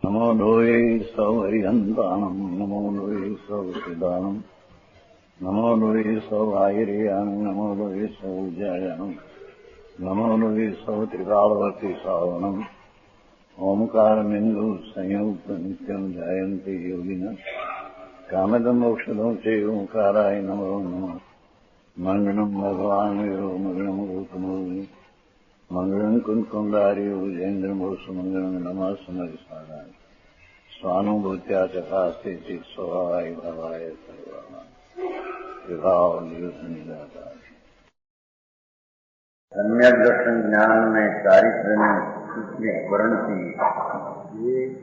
नमो लोये सौहरिहन्तानम् नमो लोये सौसिदानम् नमो लोये सौभागिर्यानम् नमो लोये सौजयानम् नमो लोये सौत्रिकालवर्ति सावनम् ओंकारमिन्दु संयुक्त नित्यम् जायन्ते योगिनः कामदम् औषधम् च ओंकाराय नमो नमः मङ्गलम् भगवान् वीरो मङ्गलम् गौतमो मंगलम कुंकुंडारी उजेन्द्रमोसु मंगलम नमः समरिसाराय स्वानुभूत्या चकास्ते चित स्वभावाय भवाय विभाव निजाता सम्यक दर्शन ज्ञान में चारित्र में वर्ण की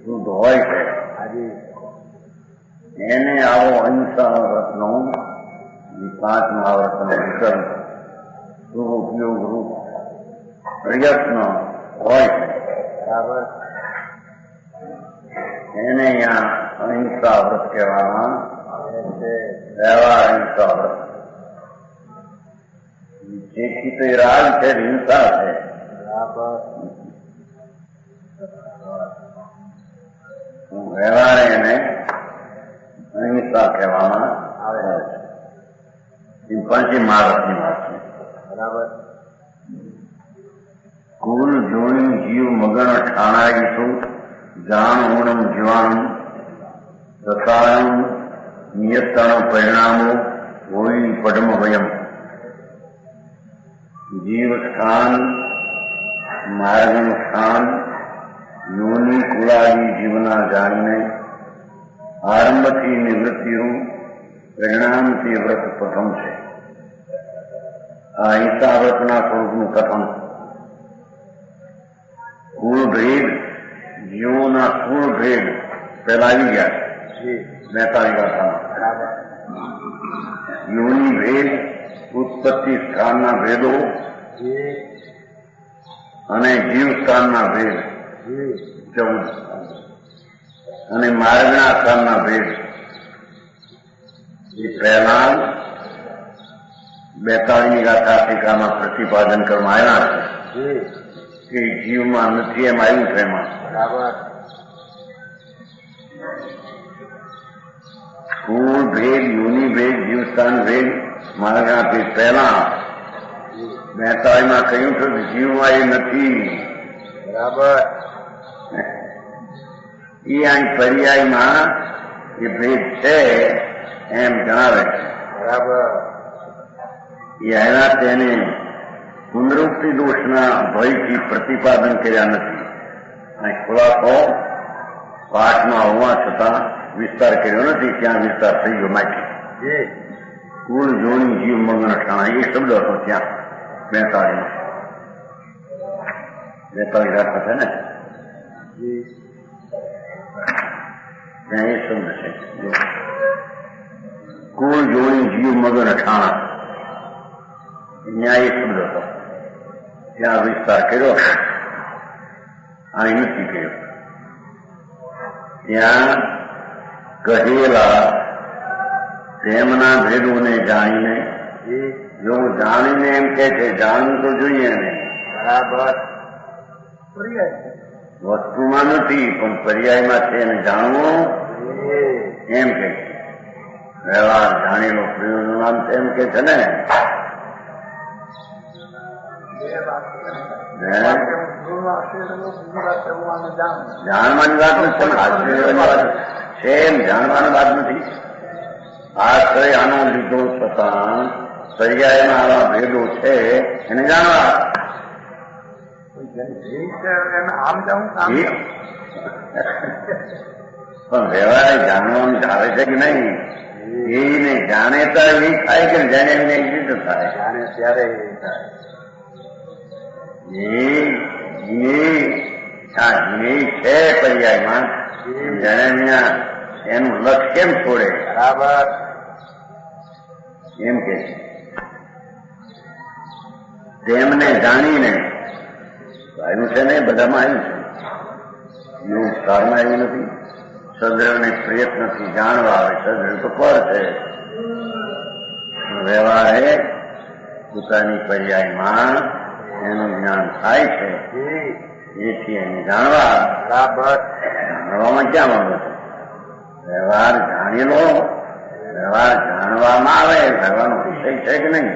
शुद्ध હોય છે એને આવો અહિંસા વ્રતનો પાંચ મહાવ્રતનો વિકલ્પ શુભ ઉપયોગ રૂપ પ્રયત્ન હોય બરાબર એને અહીંયા અહિંસા વ્રત કહેવામાં આવે છે. વ્યવહાર અહિંસા વ્રત જે ચિત્તે રાગ છે હિંસા છે બરાબર વ્યવહાર એને અહિંસા કહેવામાં આવે છે. પંચી મહાવ્રતની વાત છે બરાબર. કુલ જોણી જીવ મગન ઠાણાઈશું જાણ ઊણમ જીવાણું રસાયણ નિયતણ પરિણામો હોય પડમ વયમ. જીવ સ્થાન માર્ગનું સ્થાન યોની કુળાદી જીવના જાણીને આરંભથી નિવૃત્તિનું પરિણામથી વ્રત પ્રથમ છે. આ અહિંસા વ્રતના સ્વરૂપનું કથન કુળ ભેદ જીવોના કુળ ભેદ પહેલા આવી ગયા છે 42 ગાથામાં. યોની ભેદ ઉત્પત્તિ સ્થાનના ભેદો અને જીવ સ્થાનના ભેદ 14 અને માર્ગના સ્થાનના ભેદ એ પહેલા 42 ગાથા ટીકામાં પ્રતિપાદન કરવામાં આવ્યા છે કે જીવમાં નથી એમ આવ્યું છે. એમાં બરાબર કુળ ભેદ યોની ભેદ જીવસ્થાન ભેદ માર્ગના ભેદ પહેલા 42 કહ્યું છે કે જીવમાં એ નથી બરાબર. એ અહીં પર્યાયમાં એ ભેદ છે એમ જણાવે છે બરાબર. એ આવ્યા તેને પુનરુક્તિ દોષના ભયથી પ્રતિપાદન કર્યા નથી. અહીં ખુલાસો પાઠમાં હોવા છતાં વિસ્તાર કર્યો નથી. ત્યાં વિસ્તાર થઈ ગયો માટે કુલ જોણી જીવ મગન ઠાણા એ શબ્દ હતો ત્યાં 42 ગાથા છે ને ત્યાં એ શબ્દ છે કુલ જોણી જીવ મગન ઠાણા. ત્યાં એ શબ્દ હતો ત્યાં વિસ્તાર કર્યો હતો. અહીં નથી કર્યો. ત્યાં કહેલા તેમના ભેદોને જાણીને જો જાણીને એમ કે છે જાણવું તો જોઈએ ને બરાબર. વસ્તુમાં નથી પણ પર્યાયમાં છે એને જાણવું એમ કે છે. વ્યવહાર જાણેલો પ્રયોજન એમ કે છે ને જાણવાની વાત નથી પણ આશ્ચર્યની વાત છે એમ જાણવાની વાત નથી. આશ્રય આનો લીધો છતાં પર્યાયમાં આવા ભેદો છે એને જાણવા પણ વ્યવહાર જાણવાનું ધારે છે કે નહીં એને જાણે તો એ થાય કે જાણે એને એક્ઝિટ થાય જાણે ત્યારે એ થાય. છે પર્યાયમાં જાણે એનું લક્ષ કેમ છોડે બરાબર એમ કે છે. તેમને જાણીને આવ્યું છે ને બધામાં આવ્યું છે. એવું સારમાં આવ્યું નથી. સદ્રવને પ્રયત્નથી જાણવા આવે. સદ્રવ તો પર છે. વ્યવહારે પોતાની પર્યાયમાં એનું જ્ઞાન થાય છે એથી એને જાણવા બરાબર. જાણવામાં ક્યાં માંગો છો? વ્યવહાર જાણી લો. વ્યવહાર જાણવામાં આવે. વ્યવહારનો વિષય છે કે નહીં?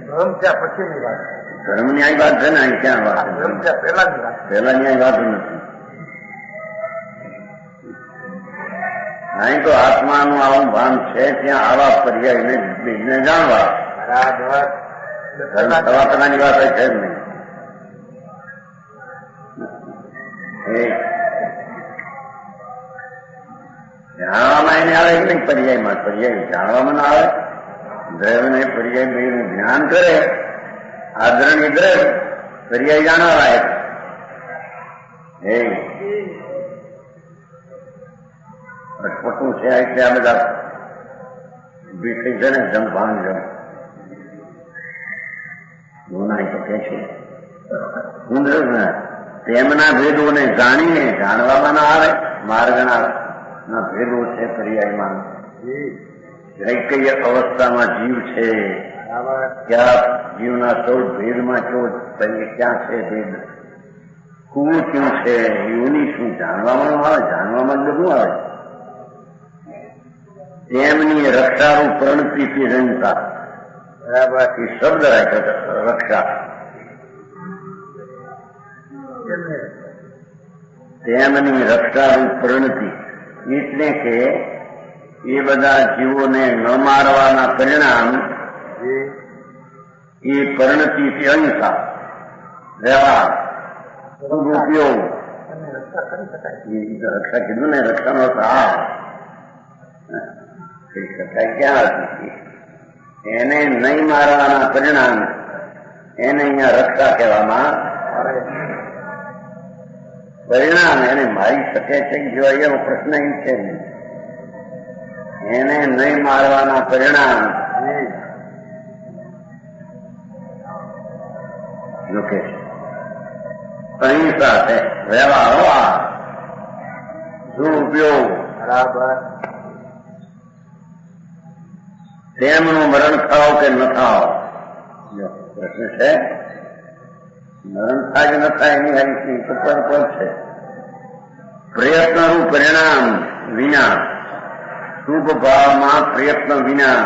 ધર્મ ત્યાં પછીની વાત. ધર્મની આ વાત છે ને? અહીં ક્યાં વાત છે? ધર્મ ત્યાં પહેલાની વાત. પહેલાની આ વાત નથી. અહીં તો આત્માનું આવું ભાન છે, ત્યાં આવા પર્યાયને જાણવા. બરાબર. ધર્મ સવાતનાની વાત છે જ નહીં. જાણવામાં એને આવે કે નહીં? પર્યાયમાં પર્યાય જાણવામાં ના આવે. દ્રવ્યને પર્યાય ભાઈનું જ્ઞાન કરે. આદરણીય દ્રવ્ય પર્યાય જાણવા લાયક. અટપટું છે એટલે આ બધા ભીઠી છે ને જમભાન જમ ગુનાય તો કે છે. તેમના ભેદોને જાણીને જાણવામાં ના આવે. માર્ગના ભેદો છે પર્યાયમાં. કઈ કઈ અવસ્થામાં જીવ છે, ક્યાં જીવના 14 ભેદમાં ક્યાં છે ભેદ, કુળ શું છે, યોની શું જાણવામાં આવે. જાણવામાં બધું આવે. તેમની રક્ષારૂપ પ્રણતિ જનતા. બરાબર. એ શબ્દ રાખ્યો રક્ષા. તેમની રક્ષારૂપ પ્રણતિ એટલે કે એ બધા જીવોને ન મારવાના પરિણામ એ પરિણતિથી અહિંસા વ્યવહાર ઉપયોગ. રક્ષા કીધું ને, રક્ષાનો આ કહી શકાય ક્યાં હતી. એને નહીં મારવાના પરિણામ એને અહીંયા રક્ષા કહેવામાં આવે. પરિણામ એને મારી શકે છે જો એવો પ્રશ્ન એ છે નહીં. એને નહીં મારવાના પરિણામ જોકે અહિંસા છે, વ્યવહાર, દુરુપયોગ. બરાબર. તેમનું મરણ થાવ કે ન થાવ પ્રશ્ન છે. મરણ થાય કે ન થાય એની હરીફની ઉપર પર છે. પ્રયત્નનું પરિણામ વિના, શુભ ભાવમાં પ્રયત્ન વિના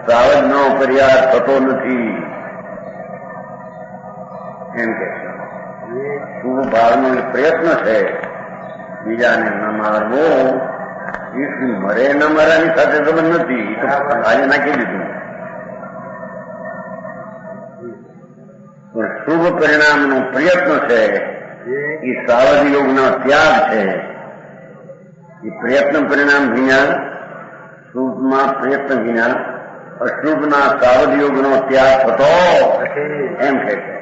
સાવજનો પર્યાસ થતો નથી એમ કે છે. શુભ ભાવનો પ્રયત્ન છે બીજાને ન મારવો. મરે ન મરાની સાથે સંબંધ નથી. આજે નાખી દીધું. પણ શુભ પરિણામનો પ્રયત્ન છે એ સાવધ યોગનો ત્યાગ છે. એ પ્રયત્ન પરિણામ વિના, શુભમાં પ્રયત્ન વિના અશુભના સાવધ યોગનો ત્યાગ થતો એમ કે છે.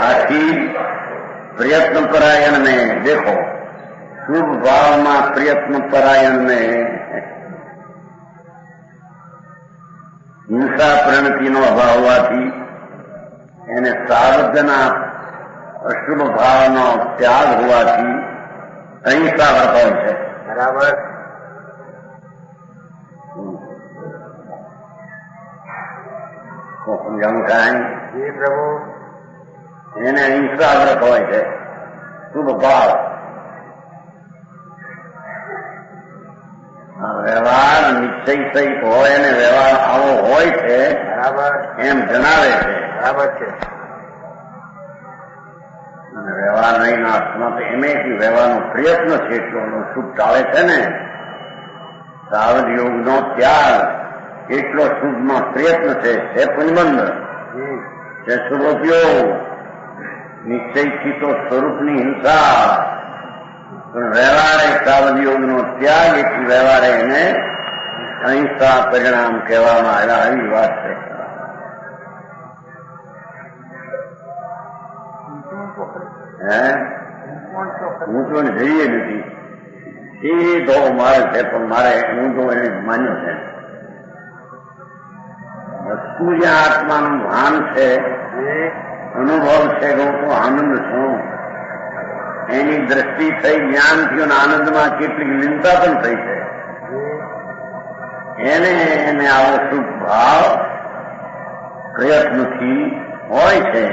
આથી પ્રયત્ન પરાયણ ને દેખો. શુભ ભાવમાં પ્રયત્ન પરાયણ ને હિંસા પ્રણતિનો અભાવ હોવાથી એને સાવધના અશુભ ભાવનો ત્યાગ હોવાથી અહિંસા વર્તાય છે. બરાબર. સમજાવું કાંઈ? પ્રભુ એને અહિંસા વ્રત હોય છે. શુભ ભાવ વ્યવહાર નિશ્ચય સહિત હોય અને વ્યવહાર આવો હોય છે. બરાબર. એમ જણાવે છે. બરાબર છે. અને વ્યવહાર નહીં અર્થમાં તો એમ વ્યવહારનો પ્રયત્ન છે એટલો શુભ ટાળે છે ને. સાવધ યોગનો ત્યાગ એટલો શુભમાં પ્રયત્ન છે. પુંજબંધ છે શુભ ઉપયોગ. નિશ્ચયથી તો સ્વરૂપની હિંસા, પણ વ્યવહારે સાવધ યોગનો ત્યાગ એટલી વ્યવહારે એને અહિંસા પરિણામ કહેવામાં આવ્યા. આવી વાત છે. હું તો જઈએ નથી. સીધો મારે છે, પણ મારે હું તો એને માન્યો છે. વસ્તુ જ્યાં આત્માનું ભાન છે, અનુભવ છે કે હું તો આનંદ છું, એની દ્રષ્ટિ થઈ જ્ઞાન થયું. આનંદમાં કેટલીક લીનતા પણ થઈ છે. એને આવો શુભ ભાવ પ્રયત્નથી હોય છે.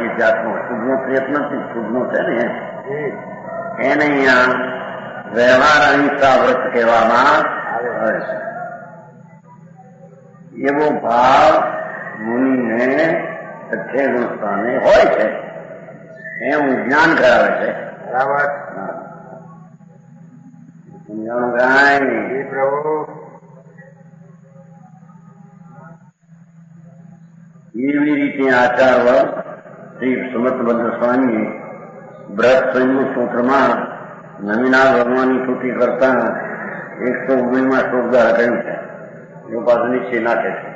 એ જાતનો શુભનો પ્રયત્ન નથી, શુભનો છે ને એને અહીંયા વ્યવહાર અહિંસા વ્રત કહેવામાં આવે છે. એવો ભાવ મુનિને છઠ્ઠે ગુણસ્થાને હોય છે એવું જ્ઞાન કરાવે છે. બરાબર. સમજાણું કાંઈ પ્રભુ. એવી રીતે આચાર્ય શ્રી સુમતભદ્ર સ્વામી બ્રહ્મ સ્વયંભૂ સૂત્રમાં નવીના ભગવાનની સ્તુતિ કરતા 119માં શ્લોક દ્વારા કહ્યું છે. એ પાછું નીચે નાખે છે.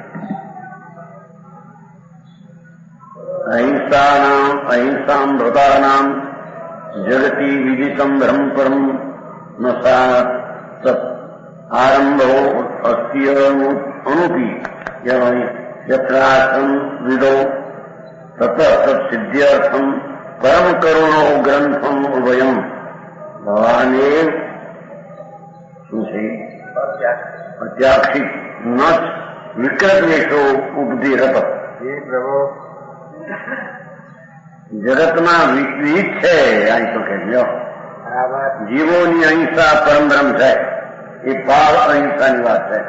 અહિંસામ ભૃતાનામ જગતિ વિદિતમ બ્રહ્મ પરમ ન સા આરંભો અસ્ય અનુપી યત્રાસમ વિદો તત સિદ્ધ્યર્થમ પરમ કરુણો ગ્રંથમ ઉભયમ ભવાને શું છે અત્યાક્ષિત ન વિકૃતવેશો ઉપધિરત. પ્રભુ. જગતમાં વિવિધ છે અહીં તો કહેજો. બરાબર. જીવોની અહિંસા પરમબ્રહ્મ છે. એ ભાવ અહિંસાની વાત છે.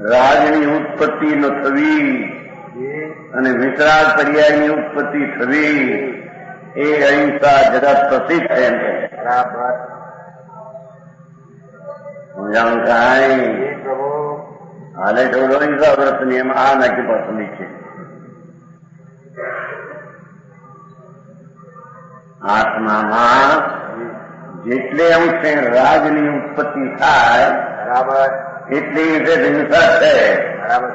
રાજની ઉત્પત્તિ ન થવી અને વિતરાગ પર્યાયની ઉત્પત્તિ થવી એ અહિંસા જગત પ્રસિદ્ધ છે એમ કે. બરાબર. સમજાણું કાંઈ પ્રભુ. હાલે તો અહિંસા વ્રત નિયમ આ નાખી પસંદ છે. આત્મામાં જેટલે અંશે રાજની ઉત્પત્તિ થાય બરાબર. એટલી રીતે હિંસા છે. બરાબર.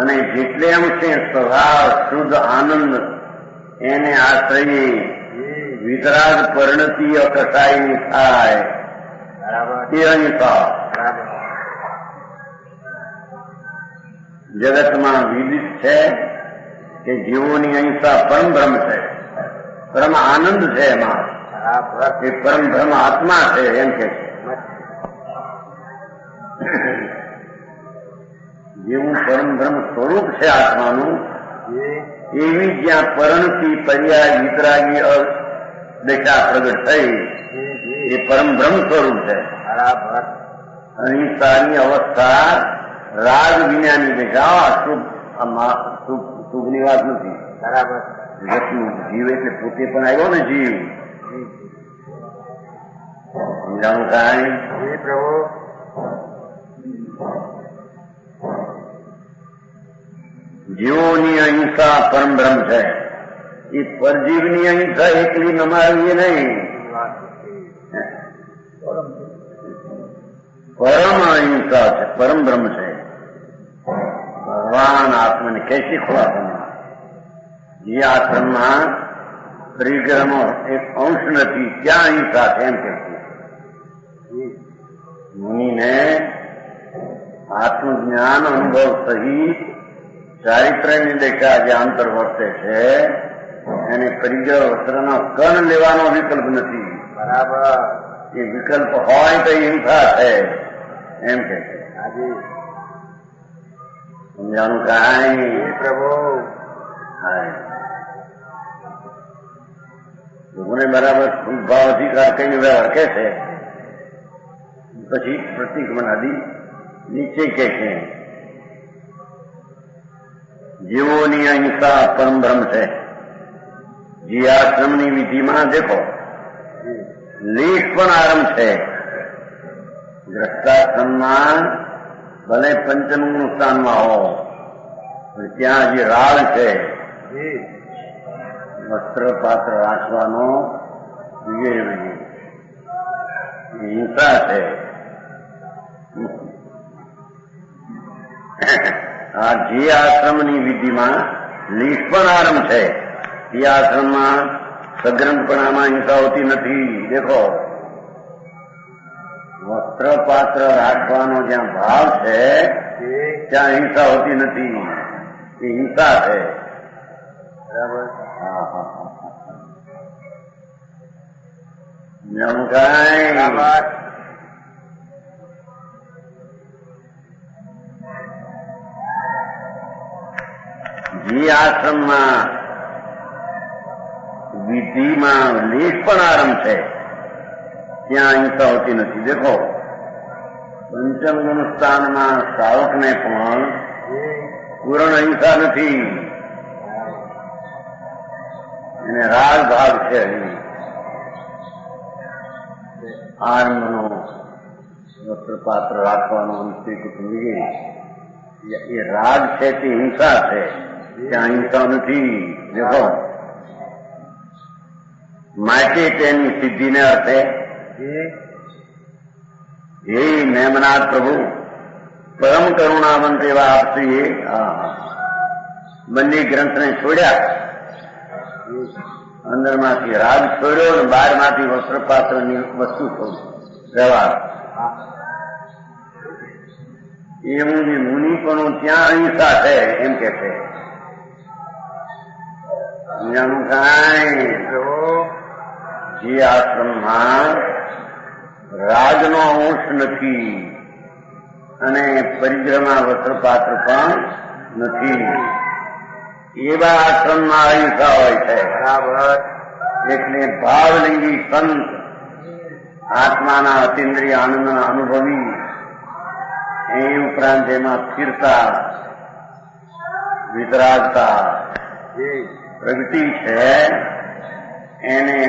અને જેટલે અંશે સ્વભાવ શુદ્ધ આનંદ એને આશ્રયે વિતરાગ પરિણતિ અકસાયની થાય બરાબર. તે અહિંસા. બરાબર. જગતમાં વિદિત છે કે જીવોની અહિંસા પરમ બ્રહ્મ છે, પરમ આનંદ છે. એમાં બરાબર. એ પરમ બ્રહ્મ આત્મા છે એમ કે છે. જેવું પરમ બ્રહ્મ સ્વરૂપ છે આત્માનું, એવી જ્યાં પરણતી પર્યાય વિતરાગી દશા પ્રગટ થઈ એ પરમ બ્રહ્મ સ્વરૂપ છે. બરાબર. અહિંસાની અવસ્થા રાગ વિનાની દશા શુભની વાત નથી. બરાબર. જગતનું જીવ એટલે પોતે પણ આવ્યો ને જીવ. સમજાણું કાંઈ પ્રભુ. જીવોની અહિંસા પરમ બ્રહ્મ છે. એ પરજીવની અહિંસા એકલી નમાવીએ નહીં. પરમ અહિંસા છે, પરમ બ્રહ્મ છે. ભગવાન આત્માને કૈસી ખુલાસા જે આશ્રમમાં પરિગ્રહનો એક અંશ નથી ત્યાં અહિંસા છે એમ કે મુનિને આત્મજ્ઞાન અનુભવ સહિત ચારિત્ર્યની દેખા જે આંતર વર્તે છે એને પરિગ્રહ વસ્ત્રનો કણ લેવાનો વિકલ્પ નથી. બરાબર. એ વિકલ્પ હોય તો હિંસા છે એમ કે છે. સમજાણું કાંઈ પ્રભુ. લોકોને બરાબર ભાવ અધિકાર કઈ વ્યવહાર કે છે. પછી પ્રતિક્રમણ આદિ નીચે કે છે જીવોની અહિંસા પરમ બ્રહ્મ છે. જે આશ્રમની વિધિમાં દેખો લેખ પણ આરંભ છે. ગ્રસ્તાશ્રમમાં ભલે પંચમનું સ્થાનમાં હો પણ ત્યાં જે રાળ છે વસ્ત્ર પાત્ર રાખવાનો હિંસા છે. આ જે આશ્રમની વિધિમાં લેખ પણ આરંભ છે એ આશ્રમમાં સગ્રંથપણામાં હિંસા હોતી નથી. દેખો વસ્ત્ર પાત્ર રાખવાનો જ્યાં ભાવ છે ત્યાં હિંસા હોતી નથી. એ હિંસા છે. બરાબર. જે આશ્રમમાં વિધિમાં લેશ પણ આરંભ છે ત્યાં અહિંસા હોતી નથી. દેખો પંચમ ગુણ સ્થાનમાં શ્રાવકને પણ પૂર્ણ અહિંસા નથી, એને રાગ ભાગ છે. આરંભનો વસ્ત્રપાત્ર રાખવાનો સ્ત્રી કુટુંબ એ રાગ છે તે હિંસા છે, ત્યાં હિંસા નથી. દેખો માટે તેની સિદ્ધિને અર્થે હે મેમનાથ પ્રભુ પરમ કરુણાવંત એવા આપશ્રીએ બંને ગ્રંથને છોડ્યા, અંદરમાંથી રાગ છોડ્યો અને બહારમાંથી વસ્ત્રપાત્રની વસ્તુ છોડી વ્યવહાર. એવું જે મુનિ પણ ત્યાં અહિંસા છે એમ કે છે. જે આશ્રમમાં રાજનો અંશ નથી અને પરિગ્રહમાં વસ્ત્રપાત્ર પણ નથી એવા આશ્રમમાં અહિંસા હોય છે. બરાબર. એટલે ભાવલિંગી સંત આત્માના અતિન્દ્રિય આનંદના અનુભવી, એ ઉપરાંત એમાં સ્થિરતા, વિતરાગતા, પ્રગતિ છે, એને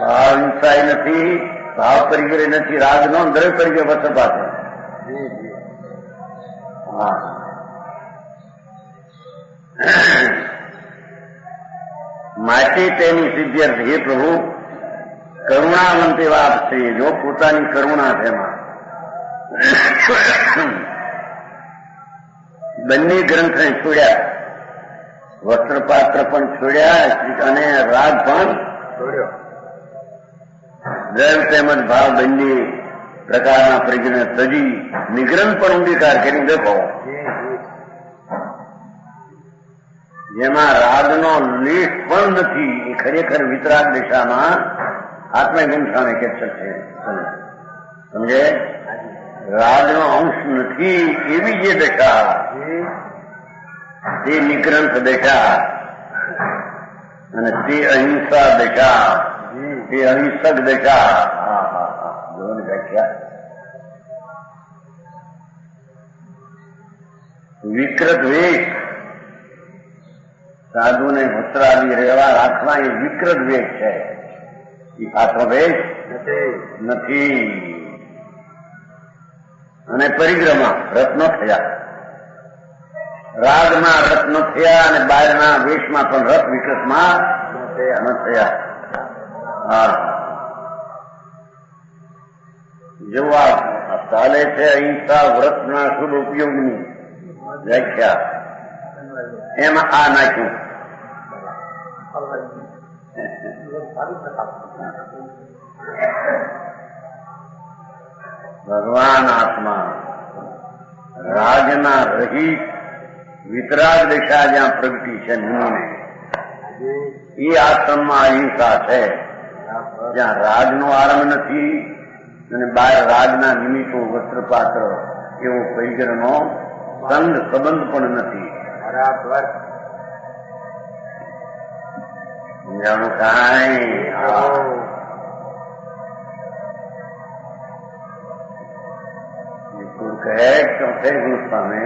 ભાવ હિંસાય નથી, ભાવ પરિગ્રહ નથી, રાગનો દરેક પરિગ્રહ વસ્ત્રપાત્ર. માટે તેની સિદ્ધિ હે પ્રભુ કરુણાવંત એવા આપશ્રી, જો પોતાની કરુણા છે એમાં બંને ગ્રંથને છોડ્યા, વસ્ત્રપાત્ર પણ છોડ્યા અને રાગ પણ છોડ્યો. દ્રવ તેમજ ભાવ બંને પ્રકારના પરિગ્રહ તજી નિગ્રંથ પણ અંગીકાર કરી દેખો. જેમાં રાગનો લેશ પણ નથી, એ ખરેખર વિતરાગ દિશામાં આત્મગંઠાને કેપ્ચર છે. સમજે? રાગનો અંશ નથી એવી જે દશા તે નિગ્રંથ દશા, અને તે અહિંસા દશા, તે અહિંસક દશા. જોવાની વ્યાખ્યા વિકૃત વેશ, સાધુને વસ્ત્રાદિ રહેવા રાખવા એ વિકૃત વેશ છે, એ પાત્ર વેશ નથી. અને પરિગ્રહમાં રત ન થયા, રાગમાં રત ન થયા, અને બહારના વેશમાં પણ રત વિકૃતમાં ન થયા. જો આ ચાલે છે અહિંસા વ્રતના શુભ ઉપયોગની વ્યાખ્યા, એમાં આ નાખ્યું. ભગવાન આત્મા રાજના રહિત વિતરાગ દિશા જ્યાં પ્રગતિ છે મુનિને, એ આશ્રમમાં અહિંસા છે, જ્યાં રાજનો આરંભ નથી અને બહાર રાજના નિમિત્તો વસ્ત્રપાત્ર એવો પરિગ્રહનો સંગ સંબંધ પણ નથી. બરાબર. સમજાણું કાંઈ? કહે ચોથે ગુણ સામે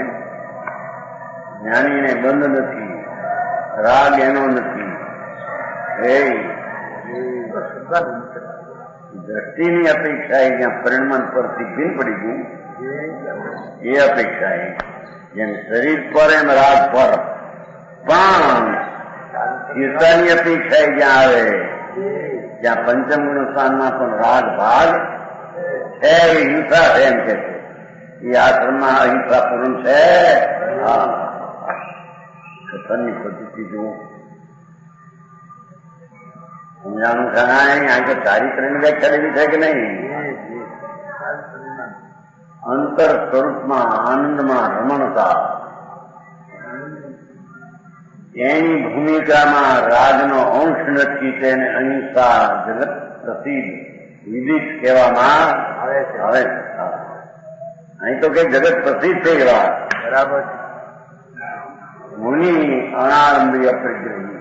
જ્ઞાનીને બંધ નથી, રાગ એનો નથી. દ્રષ્ટિની અપેક્ષા એ જ્યાં પરિણામ પરથી ભીન પડી ગયું, એ અપેક્ષા એ જેમ શરીર પર એમ રાગ પર, પણ સ્થિરતાની અપેક્ષા એ જ્યાં આવે, જ્યાં પંચમ ગુણ સ્થાનમાં પણ રાગ ભાગ છે, એ હિંસા છે એમ કે છે. એ આશ્રમમાં અહિંસા પૂર્ણ છે. કથનની પદ્ધતિ જુઓ. સમજાણું કાંઈ? આ તો ચારિત્રની વ્યાખ્યા લેવી છે કે નહીં? અંતર સ્વરૂપમાં આનંદમાં રમણતા, એની ભૂમિકામાં રાજનો અંશ નથી, તેને અહિંસા જગત પ્રસિદ્ધ વિદિત કહેવામાં આવે છે. અહીં તો કઈ જગત પ્રસિદ્ધ થઈ ગયા. બરાબર. મુનિ અણારંભી અપ્રગ્રહી.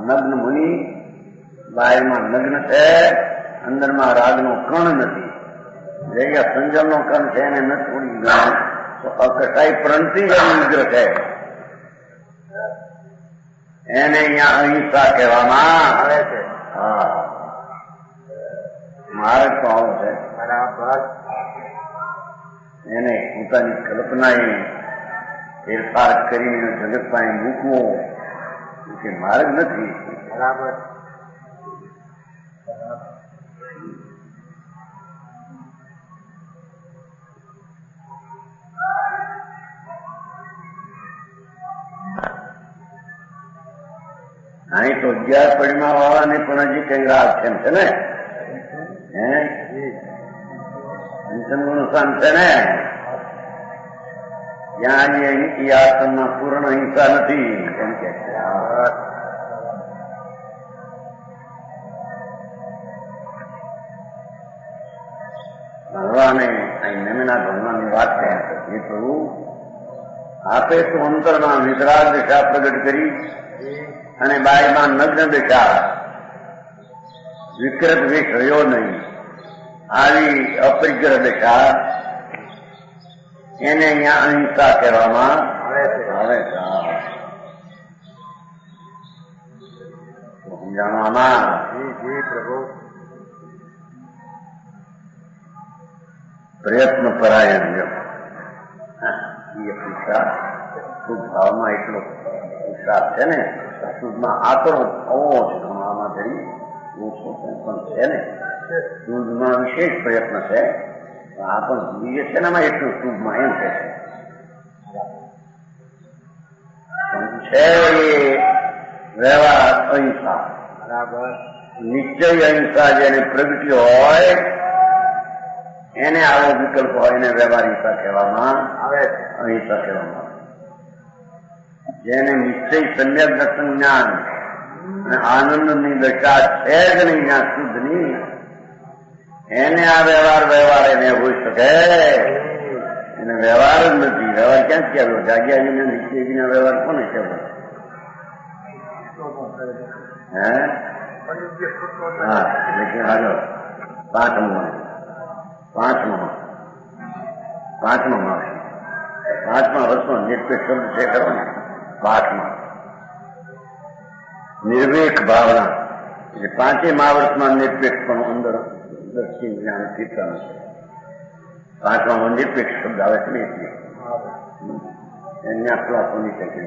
નગ્ન મુનિ બહારમાં નગ્ન છે, અંદરમાં રાગનો કણ નથી. જગ્યા સંજમનો કણ છે એને ન છોડી ગયો તો અકટાઈ પ્રણતિ જ વિગ્રહ છે. એને અહીંયા અહિંસા કહેવામાં આવે છે. માર્ગ તો આવો છે. બરાબર. એને પોતાની કલ્પનાએ ફેરફાર કરીને જગત પાસે મૂકવો કે માર્ગ નથી. બરાબર. અહીં તો 11 પડીમાં વાળાને પણ હજી કઈ રાગ છે ને, હે નુકસાન છે ને. ત્યાં એ આશ્રમમાં પૂર્ણ હિંસા નથી એમ કે ભગવાને અહીં નમેના ભગવાનની વાત કહે એ પ્રભુ આપે તો અંતરમાં વિતરાગ દિશા પ્રગટ કરી અને બાયમાં નગ્ન દિશા વિકૃત વેશ રહ્યો નહીં. આવી અપરિગ્રહ દિશા એને અહીંયા અહિંસા કહેવામાં આવે છે. સમજાવવામાં પ્રભુ પ્રયત્ન પરાયણ એ પુરુષા શુદ્ધ ભાવમાં એટલો પુરુષાર્થ છે ને, શુદ્ધમાં આકરો થવો જ ગણવામાં જઈ ઓછો પણ છે ને. શુદ્ધમાં વિશેષ પ્રયત્ન છે, આ પણ જોઈએ છે ને એટલું શુદ્ધમાં એમ કે છે એ વ્યવહાર અહિંસા. બરાબર. નિશ્ચય અહિંસા જેને પ્રગટી હોય એને આવો વિકલ્પ હોય એને વ્યવહાર હિંસા કહેવામાં આવે છે. અહિંસા કહેવામાં આવે. જેને નિશ્ચય સમ્યક દર્શન જ્ઞાન અને આનંદની દશા છે જ નહીં, જ્ઞાન શુદ્ધ નહીં, એને આ વ્યવહાર એને હોઈ શકે. એને વ્યવહાર જ નથી. વ્યવહાર ક્યાં કહેવાય? જાગ્યાજીને નિશ્ચયજીના વ્યવહાર કોને કહેવાય? હે હા, લેકિન હાલો પાંચમાં વર્ષમાં નિરપેક્ષ શબ્દ છે ખરો ને. 5માં નિર્વેક ભાવના એટલે 5 મહાવર્ષમાં નિરપેક્ષ પણ અંદર દર્શિન જ્ઞાન કીર્તન છે. 5માં નિરપેક્ષ શબ્દ આવે છે ને એટલે એને આપણા કોની શકે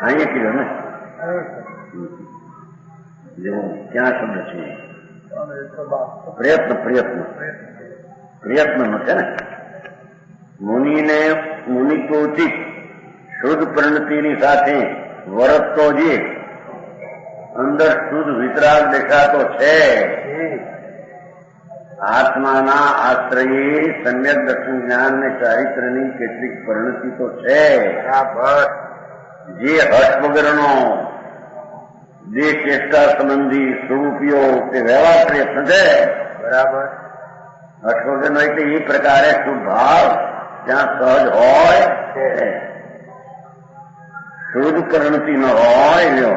અહીંયા કીધું ને જેવું ક્યાં શબ્દ છે પ્રયત્ન છે ને. મુનિ તો ઉચિત શુદ્ધ પરિણતિની સાથે વર્તતો જે અંદર શુદ્ધ વિતરાગ દેખાતો છે. આત્માના આશ્રયે સમ્યક દર્શન જ્ઞાન ને ચારિત્રની કેટલીક પરિણતિ તો છે. જે હર્ષ વગરનો દેહ ચેષ્ટા સંબંધી સ્વરૂપીઓ તે વ્યવહાર પ્રયત્ન છે. બરાબર. હર્ષ વગરનો એટલે એ પ્રકારે શુદ્ધ ભાવ ત્યાં સહજ હોય છે. શુદ્ધ પરિણતિ ન હોય લ્યો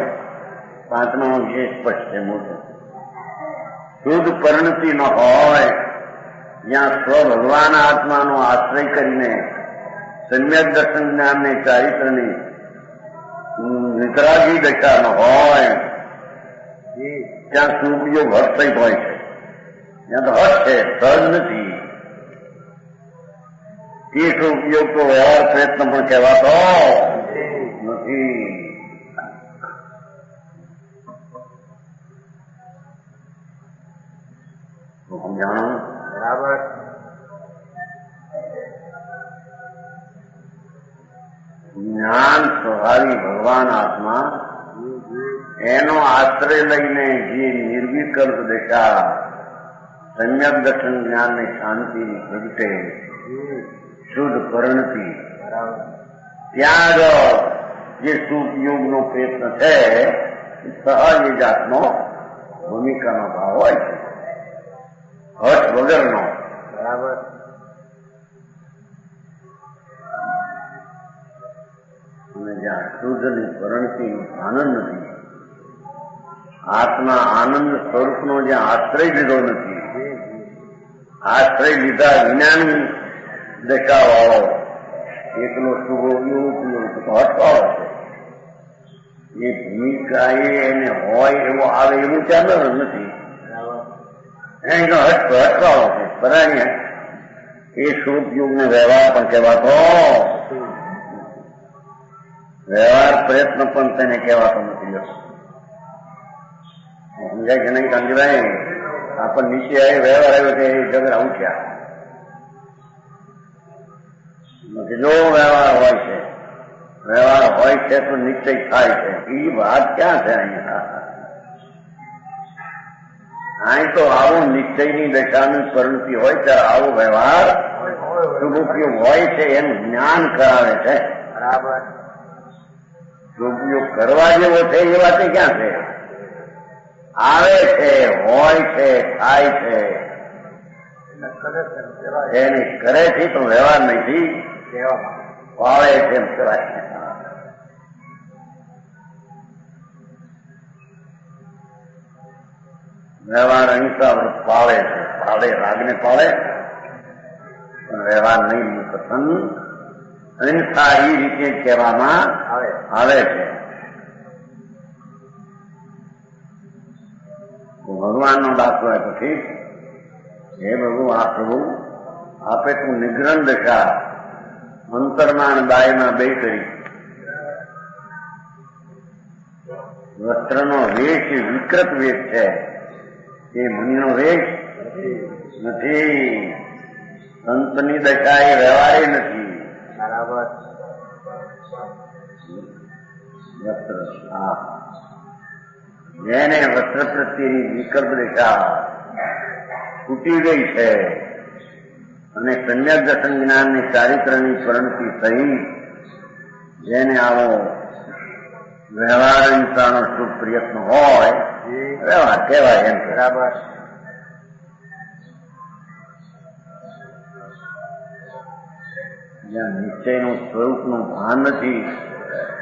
5માં વિશેષ સ્પષ્ટ છે મોટું. શુદ્ધ પરિણતિ ન હોય જ્યાં સ્વ ભગવાન આત્માનો આશ્રય કરીને સમ્યક દર્શન જ્ઞાનને ચારિત્રની વિતરાગી દશા ન હોય ત્યાં સુપયોગ હર્ષિત હોય છે. ત્યાં તો હર્ષ છે, સહજ નથી. એ સુપયોગ તો વ્યવહાર પ્રયત્ન પણ કહેવાતો નથી. સમજાણું? બરાબર. જ્ઞાન સ્વભાવી ભગવાન આત્મા એનો આશ્રય લઈને જે નિર્વિકલ્પ દશા સમ્યક દર્શન જ્ઞાનની શાંતિની પ્રગટે શુદ્ધ પરિણતિ ત્યાં જ જે સુપયોગનો પ્રયત્ન છે સહજ એ જાતનો ભૂમિકાનો ભાવ હોય છે, હર્ષ વગરનો. બરાબર. શુદ્ધની પરણતી આનંદ નથી. આત્મા આનંદ સ્વરૂપનો જ્યાં આશ્રય લીધો નથી, આશ્રય લીધા વિનાની દશાવાળો એકલો શુભો યોગ હટવાળો છે. એ ભૂમિકા એને હોય એવો આવે એવું ત્યાં નથી. એનો હટવાળો છે. પરાણી એ શુભ યુગને વ્યવહાર પણ કહેવાતો, વ્યવહાર પ્રયત્ન પણ તેને કહેવાતો નથી. સમજાય કે નહીં કાંતિભાઈ? આપણ નીચે આવી વ્યવહાર આવ્યો કે એ ઝઘડા ઉઠ્યા નથી. જો વ્યવહાર હોય છે, વ્યવહાર હોય છે તો નિશ્ચય થાય છે. એ વાત ક્યાં છે અહીંયા? અહીં તો આવું નિશ્ચયની દશાની પરિણતિ હોય ત્યારે આવો વ્યવહાર શુભોપયોગ હોય છે એનું જ્ઞાન કરાવે છે. બરાબર. શુભોપયોગ કરવા જેવો છે એ વાત ક્યાં છે? આવે છે, હોય છે, થાય છે, એને કરે છે તો વ્યવહાર નથી, પાળે છે એમ કહેવાય. વ્યવહાર અહિંસા પાળે છે, પાળે રાગને પાળે પણ વ્યવહાર નહીં. કથન અહિંસા એ રીતે કહેવામાં આવે છે. ભગવાનનો દાખલો આપ્યો. ઠીક, હે પ્રભુ આપે તું નિગ્રહ દશા અંતરના અને બાયના બે કરી. વસ્ત્રનો વેશ એ વિકૃત વેશ છે, એ મુનિનો વેશ નથી. સંતની દશા એ વ્યવહારે નથી. બરાબર. વસ્ત્ર જેને વસ્ત્ર પ્રત્યેની વિકલ્પ દશા તૂટી ગઈ છે અને સમ્યક દર્શન જ્ઞાનની ચારિત્રની પરિણતિ સહિત જેને આવો વ્યવહાર અહિંસાનો શુભ પ્રયત્ન હોય વ્યવહાર કહેવાય એમ. બરાબર. જ્યાં નિશ્ચયનું સ્વરૂપનું ભાન નથી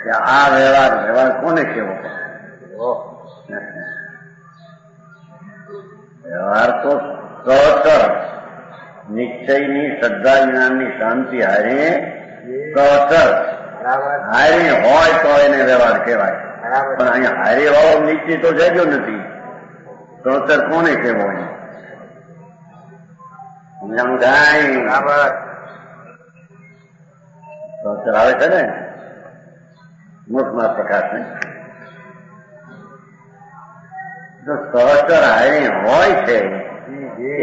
ત્યાં આ વ્યવહાર કોને કહેવો? વ્યવહાર તો સહચર નિશ્ચયની શ્રદ્ધા જ્ઞાનની શાંતિ હારે સહચર હારે હોય તો એને વ્યવહાર કહેવાય. પણ અહીંયા હારે વાળો નિશ્ચય તો જજો નથી. સહચર કોને કહેવો? સમજાણું થાય? બરાબર. સહચર આવે છે ને મુખમાં પ્રકાશ ને જો સહચર હારે હોય છે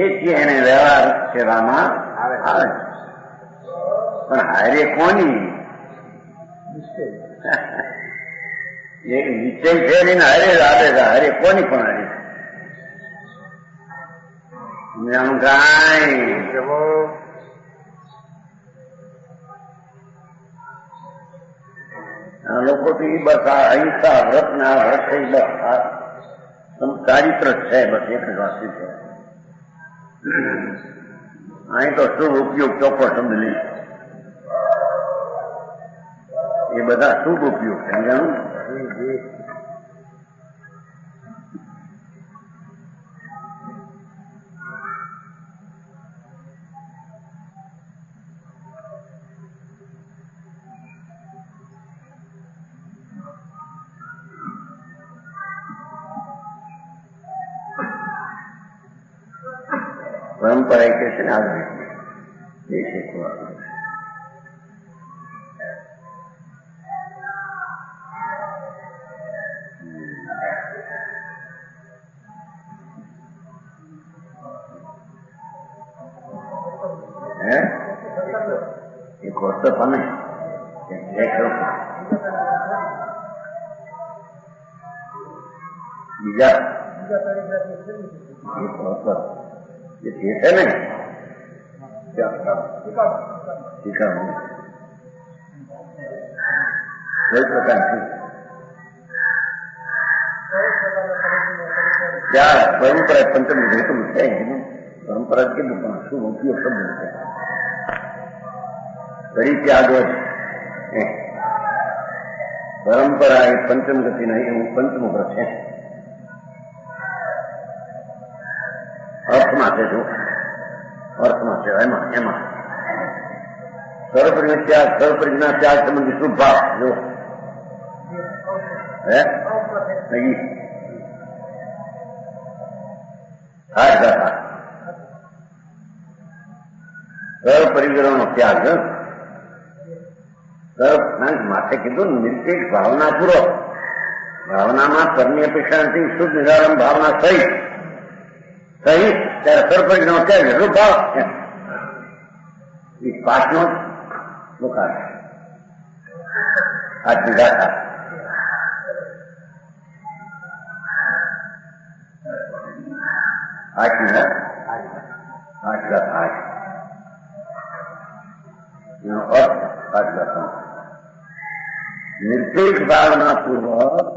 એથી એને વ્યવહાર કહેવામાં આવે. પણ હારે કોની? એ નિશ્ચય છે ને હારે આવે છે. હારે કોની પણ હારે સમજાણું કાંઈ? આ લોકો તો એ બસ આ અહિંસા વ્રત ને આ વ્રત થઈ બસ ચારિત્ર છે. બસ એક જ વાત છે. અહીં તો શુભ ઉપયોગ ચોખ્ખો શબ્દ લે એ બધા શુભ ઉપયોગ છે. સમજાણું? પરંપરા એ કહે છે ને આવી રીતે એ શીખવા એક વસ્તુ પણ બીજા એક વસ્તુ જે છે ને શીખવાનું કોઈ પ્રકારથી ત્યાં પરંપરા પંચમ જેટલું છે. પરંપરા કેટલું પણ શું ઉપયોગ શબ્દ છે. કરી ત્યાગ જ પરંપરા એ પંચમ ગતિ નહીં, એવું પંચમ વ્રત છે. અર્થમાં છે, જો અર્થમાં છે, એમાં સર્વપરિજ્ઞા ત્યાગ, સર્વપરિજ્ઞા ત્યાગ સંબંધી શુભ ભાવ જો હે નહીં સર્વપરિગ્રહનો ત્યાગ. માથે કીધું નિર્દેશ ભાવના પૂરો, ભાવનામાં પરની અપેક્ષા નથી, શુદ્ધ નિરાલંબ ભાવના સહિત ત્યારે સર્વપરિગ્રહનો ત્યાગ એટલો ભાવ પાઠનો મુખાર આજની ગાથા. નિર્દેશ ભાવના પૂર્વક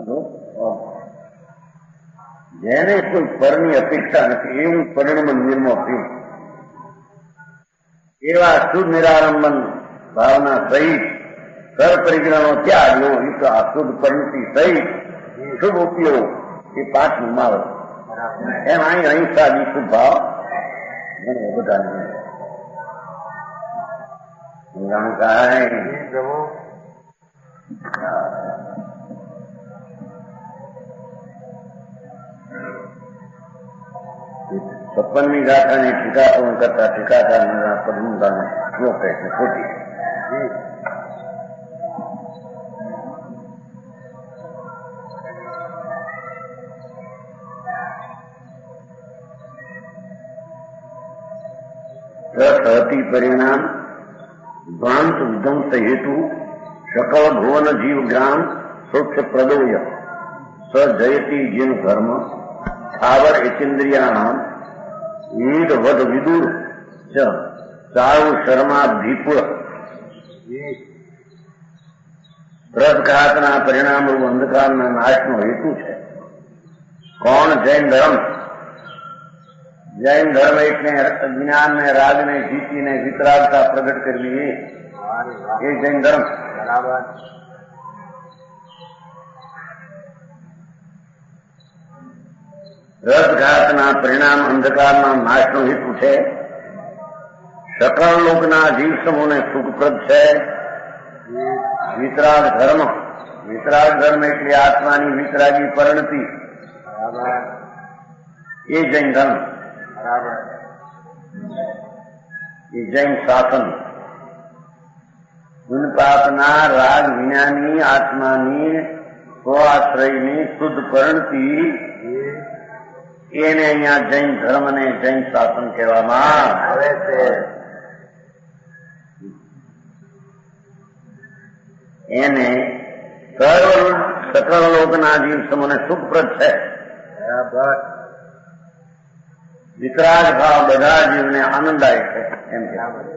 જેને કોઈ પરની અપેક્ષા નથી એવું પરિણમન નિર્મો થયું, એવા શુદ્ધ નિરાલંબન ભાવના સહિત સર્વપરિગ્રહનો ત્યાગ લો, આ શુદ્ધ પરિણતિ સહિત શુભ ઉપયોગ એ પાઠનું માલ. એમ અહીં અહિંસા શુભ ભાવ ઘણો બધા છપ્પનમી ગાથાની ટીકાપણ કરતા ટીકાકાર પદમુદાનો શ્લોક છે ખોટી. सहति परिणाम भ्रांत विध्वंस हेतु सकल भुवन जीव ग्राम सोक्ष प्रदोय स जयति जिन धर्म स्थावर एचेन्द्रियाणाम वीर वध विदुर च चारु शर्मा भीपुर. रसघातना परिणाम रूप अंधकारना नाशनो हेतु है. कौन? जैन धर्म. जैन धर्म એટલે જ્ઞાન ને રાગ ને જીતી ને વિતરાગતા પ્રગટ કરવી એ જૈન ધર્મ. બરાબર. રસઘાતના પરિણામ અંધકારના નાશનો હેતુ છે. સકળ લોકના જીવ સમૂહને સુખપ્રદ છે. વિતરાગ ધર્મ. વિતરાગ ધર્મ એટલે આત્માની વિતરાગી પરિણતિ એ જૈન ધર્મ. ये जैन शासन उनपापना राग विज्ञानी आत्मानी स्वाश्रयनी शुद्ध परिणति એને અહીંયા જૈન ધર્મ ને જૈન શાસન કહેવામાં આવે છે. એને સકળ લોકના જીવ સમૂહને સુખપ્રદ છે. વિતરાગ ભાવ બધા જીવને આનંદદાયક છે એમ કહેવાય.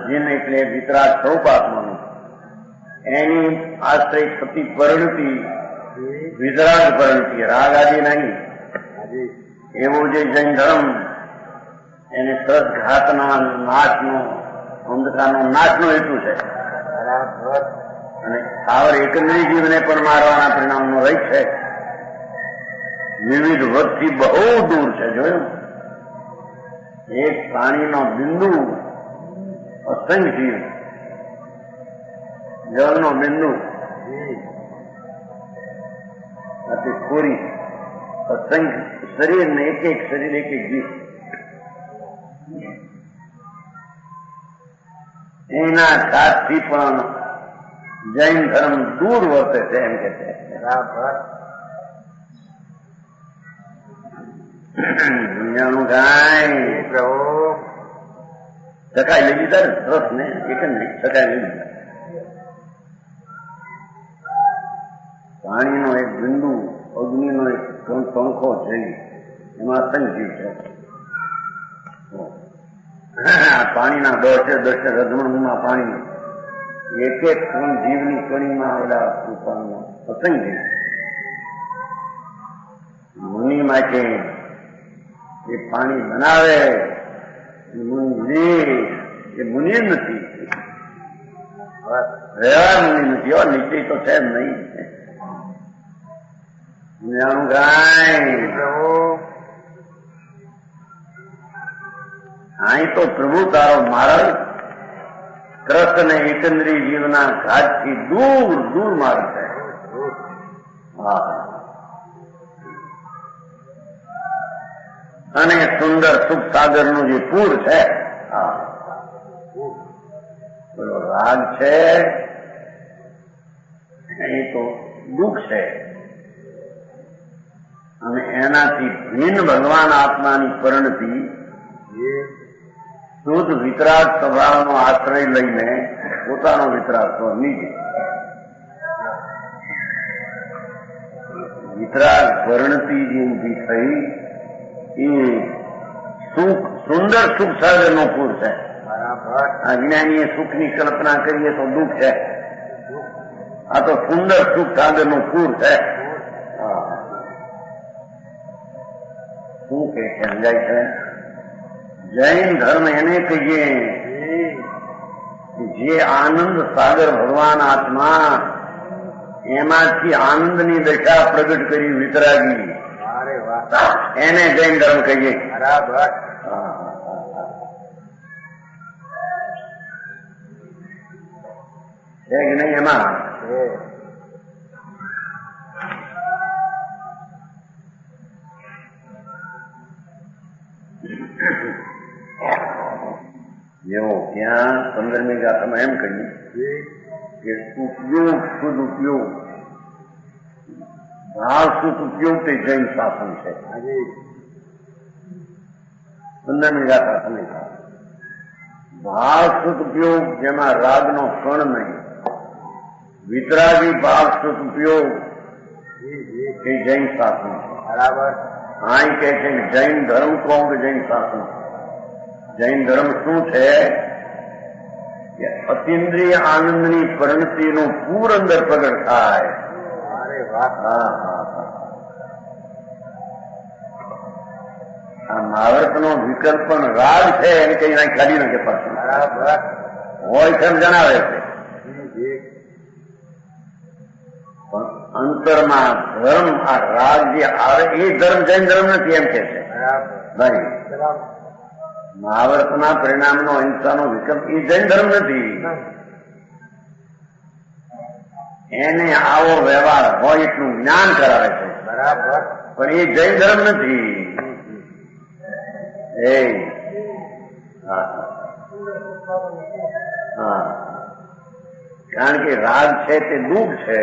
જીન એટલે વિતરાગ સ્વરૂપ આત્માનું, એની આશ્રય થતી પરિણતિ વિતરાગ પરિણતિ, રાગ આદિ નહીં. એવું જે જૈન ધર્મ એને સદઘાતના નાશનો અંધકારનો નાશનો હેતુ છે. અને સ્થાવર એકંદરી જીવને પણ મારવાના પરિણામનો રહિત છે. વિવિધ વૃત્તિ બહુ દૂર છે. જોયું? એક પાણીનો બિંદુ અસંખ્ય જીવ, જળનો બિંદુ અતિ કોરી અસંખ્ય શરીર ને એક એક શરીર એક એક જીવ, એના કારથી પણ જૈન ધર્મ દૂર વર્તે છે એમ કે છે. દુનિયાનું કાંઈ ટકાઈ લઈ લીધા ને રસ ને એક જ નહીં ટકાઈ લઈ લીધા. પાણીનો એક બિંદુ, અગ્નિનો એક પંખો છે, એમાં સંજીવ છે. પાણીના દોષે દોષે રજમણમાં પાણી એક એક જીવની કણીમાં આવેલા અસંખ્ય મુનિ માટે એ પાણી બનાવે, મુનિ એ મુનિ નથી, રહેવાનું નથી હો, નિશ્ચય તો છે જ નહીં. જાણું કાંઈ પ્રભુ અહીં તો પ્રભુ તારો માર્ગ કૃષ્ણ એકંદરી જીવના ઘાટથી દૂર દૂર માર્ગ છે. હા, અને સુંદર સુખ સાગરનું જે પૂર છે, હા, પેલો રાગ છે એ તો દુઃખ છે, અને એનાથી ભિન્ન ભગવાન આત્માની પરિણતિ શુદ્ધ વિતરાગ સ્વભાવનો આશ્રય લઈને પોતાનો વિતરાગ સ્વ નીચે વિતરાગ પરિણતિ જે ઊભી થઈ એ સુખ સુંદર સુખ સાગરનો પૂર છે. આ જ્ઞાનીએ સુખની કલ્પના કરીએ તો દુઃખ છે, આ તો સુંદર સુખ સાગરનું પૂર છે. શું કે સમજાય છે? જૈન ધર્મ એને કહીએ જે આનંદ સાગર ભગવાન આત્મા એમાંથી આનંદની દશા પ્રગટ કરી વિતરાગી, એને જૈન ધર્મ કહીએ. બરાબર. છે કે નહીં? એમાં જેવો ત્યાં 15મી ગાથામાં એમ કહીએ કે ઉપયોગ શુદ્ધ ઉપયોગ ભાવ શુદ્ધ ઉપયોગ તે જૈન શાસન છે. 15મી ગાથા સમય ભાવ શુદ્ધ ઉપયોગ જેમાં રાગનો કણ નહીં, વિતરાગી ભાવ શુદ્ધ ઉપયોગ એ જૈન શાસન છે. બરાબર. આ કહે છે કે જૈન ધર્મ કહો કે જૈન શાસન. જૈન ધર્મ શું છે કે અતિન્દ્રિય આનંદની પરિણતિનું પૂર અંદર પ્રગટ થાય. આ મહાવર્તનો વિકલ્પ પણ રાગ છે એને કઈ ના કાઢી નાખે પાછું હોય તેમ જણાવે છે. પણ અંતરમાં ધર્મ આ રાગ જે આવે એ ધર્મ જૈન ધર્મ નથી એમ કે છે ભાઈ. મહાવર્તના પરિણામનો અહિંસાનો વિકલ્પ એ જૈન ધર્મ નથી. એને આવો વ્યવહાર હોય એટલું જ્ઞાન કરાવે છે. બરાબર. પણ એ જૈન ધર્મ નથી. કારણ કે રાગ છે તે દુઃખ છે.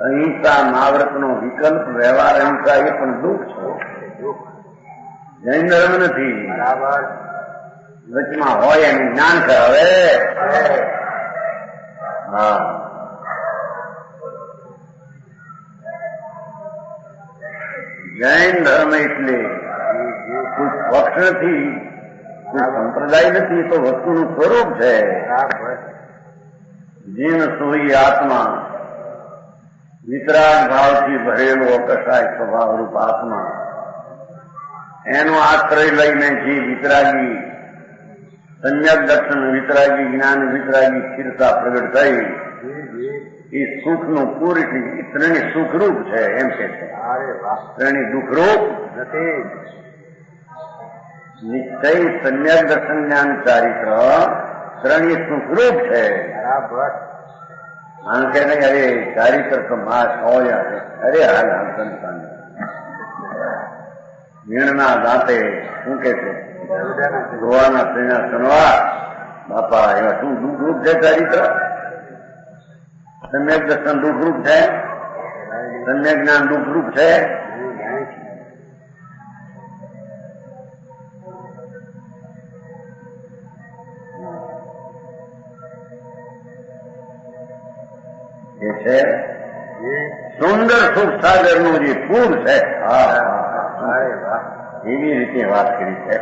અહિંસા મહાવ્રતનો વિકલ્પ વ્યવહાર અહિંસા એ પણ દુઃખ છે. જૈન ધર્મ નથી. બરાબર. વચમાં હોય એનું જ્ઞાન કરાવે. હા, જૈન ધર્મ એટલે કોઈ પક્ષ નથી, કોઈ સંપ્રદાય નથી, તો વસ્તુનું સ્વરૂપ છે. જીન સોઈ આત્મા વિતરાગ ભાવથી ભરેલો અકસાય સ્વભાવ રૂપ આત્મા એનો આશ્રય લઈને જે વિતરાગી સમ્યક દર્શન વિતરાગી જ્ઞાન વિતરાગી સ્થિરતા પ્રગટ થઈ એ સુખનું પૂર એટલે ત્રણેય સુખરૂપ છે એમ કે છે. ત્રણેય દુઃખરૂપ નથી. નિશ્ચય સમ્યક દર્શન જ્ઞાન ચારિત્ર ત્રણેય સુખરૂપ છે. બરાબર. આમ કે નહીં અરે ચારિત્ર તો માસ હોય અરે હાલ સંતાન વીણના દાંતે શું કે છે ગોવાના પ્રેરણા સનવા બાપા એવા શું દુઃખરૂપ છે ચારિત્ર. સમ્યક દર્શન દુઃખરૂપ છે, સમ્યક જ્ઞાન દુઃખરૂપ છે. એ છે સુંદર સુખ સાગરનું જે પૂર છે. એવી રીતે વાત કરી છે.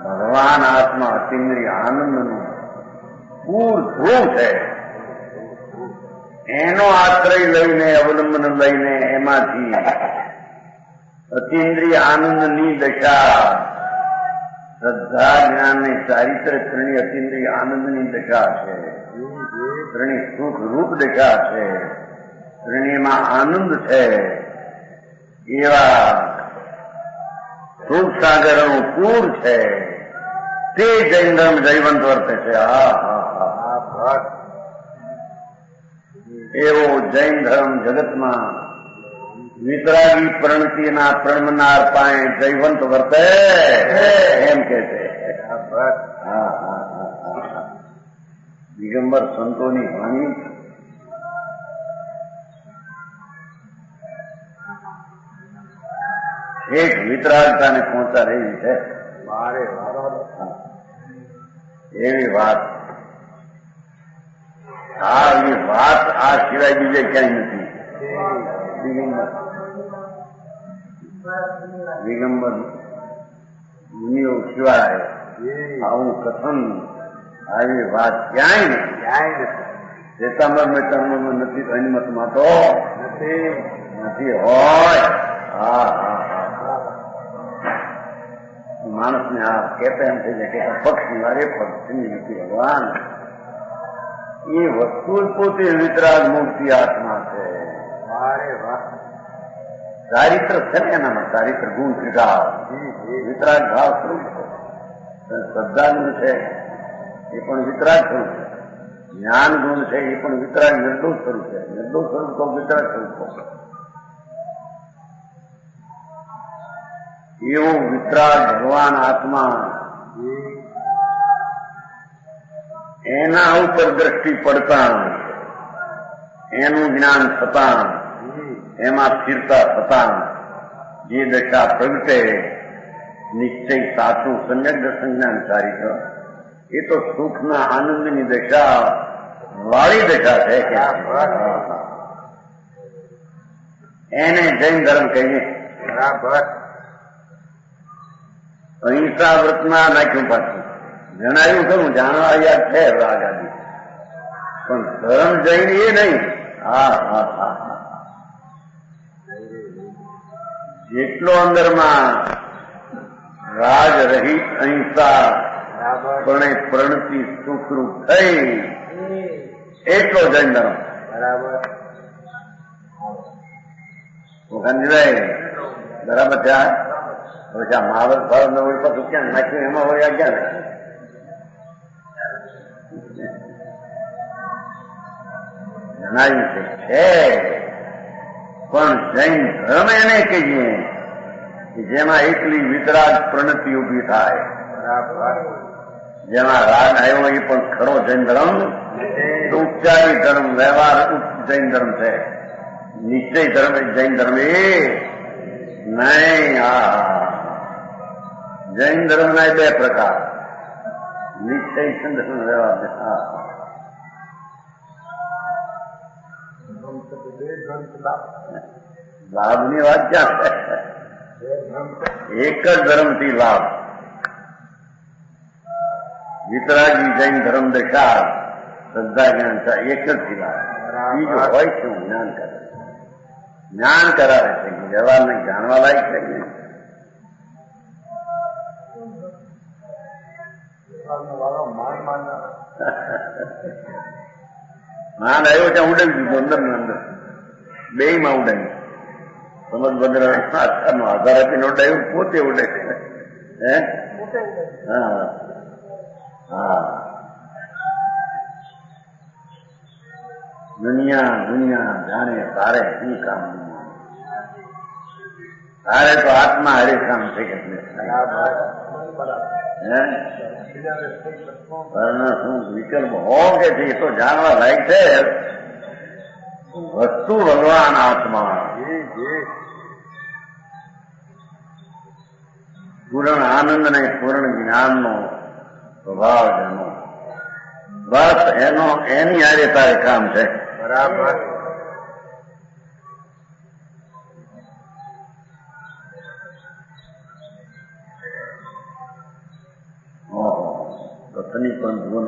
ભગવાન આત્મા અતિન્દ્રિય આનંદનું પૂર ધ્રુવ છે. એનો આશ્રય લઈને અવલંબન લઈને એમાંથી અતિન્દ્રિય આનંદની દશા શ્રદ્ધા જ્ઞાન ને ચારિત્ર ત્રણેય અતિન્દ્રિય આનંદની દશા છે. ત્રણેય સુખ રૂપ દશા છે. ત્રણેયમાં આનંદ છે. એવા સુખ સાગરનું પૂર છે. તે જૈન ધર્મ જૈવંત વર્તે છે. એવો જૈન ધર્મ જગતમાં વિતરાગી પ્રણતિના પ્રણમનાર પાસે જૈવંત વર્તે એમ કે છે. દિગંબર સંતોની વાણી એક વિતરાગતાને પહોંચાડેલી છે. એવી વાત એ વાત આ સિવાય બીજે ક્યાંય નથી. દિગંબર મુનિઓ સિવાય આવું કથન આવી વાત ક્યાંય ચેતામર મેતામરમાં નથી. અનિમતમાં તો નથી હોય. માણસને આ કહેતા એમ થઈ જાય કે પક્ષની વારે પક્ષની નથી. ભગવાન એ વસ્તુ પોતે વિતરાગ મૂર્તિ આત્મા છે. ચારિત્ર છે ને એનામાં ચારિત્ર ગુણ ત્રિભાવ વિતરાગ ભાવ સ્વરૂપ છે. શ્રદ્ધા ગુણ છે એ પણ વિતરાગ સ્વરૂપ છે. જ્ઞાન ગુણ છે એ પણ વિતરાગ નિર્દોષ સ્વરૂપ છે. નિર્દોષ સ્વરૂપ તો વિતરાગ સ્વરૂપ છે. એવો વિતરાગ ભગવાન આત્મા એના ઉપર દ્રષ્ટિ પડતા એનું જ્ઞાન થતા એમાં સ્થિરતા થતા જે દશા પ્રગટે નિશ્ચય સાચું સમ્યક દર્શન જ્ઞાન ચારિત્ર એ તો સુખના આનંદની દશા વાળી દશા છે કે એને જૈન ધર્મ કહીએ. બરાબર. અહિંસા વ્રતમાં નાખ્યું પાછું જણાવ્યું ખરું જાણવા યાદ છે રાગ આદિ પણ ધર્મ જૈન એ નહીં. જેટલો અંદરમાં રાજ રહિત અહિંસા પણ પ્રણતિ સુખરૂપ થઈ એટલો જૈન ધર્મ. બરાબર. મુખાનજીભાઈ બરાબર ત્યાં હવે જ્યાં મહાવત ભાવ ને હોય પાછું ક્યાં નાખ્યું એમાં હોય આ ક્યાં જણાવ્યું છે પણ જૈન ધર્મ એને કહીએ કે જેમાં એકલી વિતરાગ પ્રણતિ ઉભી થાય. જેમાં રાગ આવ્યો એ પણ ખરો જૈન ધર્મ ઉપચારી ધર્મ વ્યવહાર જૈન ધર્મ છે. નિશ્ચય ધર્મ જૈન ધર્મ એ નહીં. જૈન ધર્મ ના બે પ્રકાર નિશ્ચય ધર્મ વ્યવહાર. લાભની વાત ક્યાં છે? એક જ ધર્મથી લાભ. વિતરાગી જૈન ધર્મ દશા શ્રદ્ધા જ્ઞાન એક જ થી લાભ. બીજું હોય છે જ્ઞાન કરે. જ્ઞાન કરાવે છે વ્યવહારને જાણવા લાયક છે. માન આવ્યો ત્યાં ઉડાવી દીધું અંદર ને અંદર બે માં ઉડાવ્યું. સમજ બંદર આધાર આપીને ઉડાવ્યું પોતે ઉડાવ્યું. હે દુનિયા જાણે તારે શું કામ. તારે તો આત્મા હરે કામ છે કે શું વિકલ્પ હો કે છે એ તો જાણવા લાયક છે. વસ્તુ ભગવાન આત્મા પૂર્ણ આનંદ ને પૂર્ણ જ્ઞાનનો સ્વભાવ જાણો. બસ એની હારે તારે કામ છે. બરાબર. કથની પણ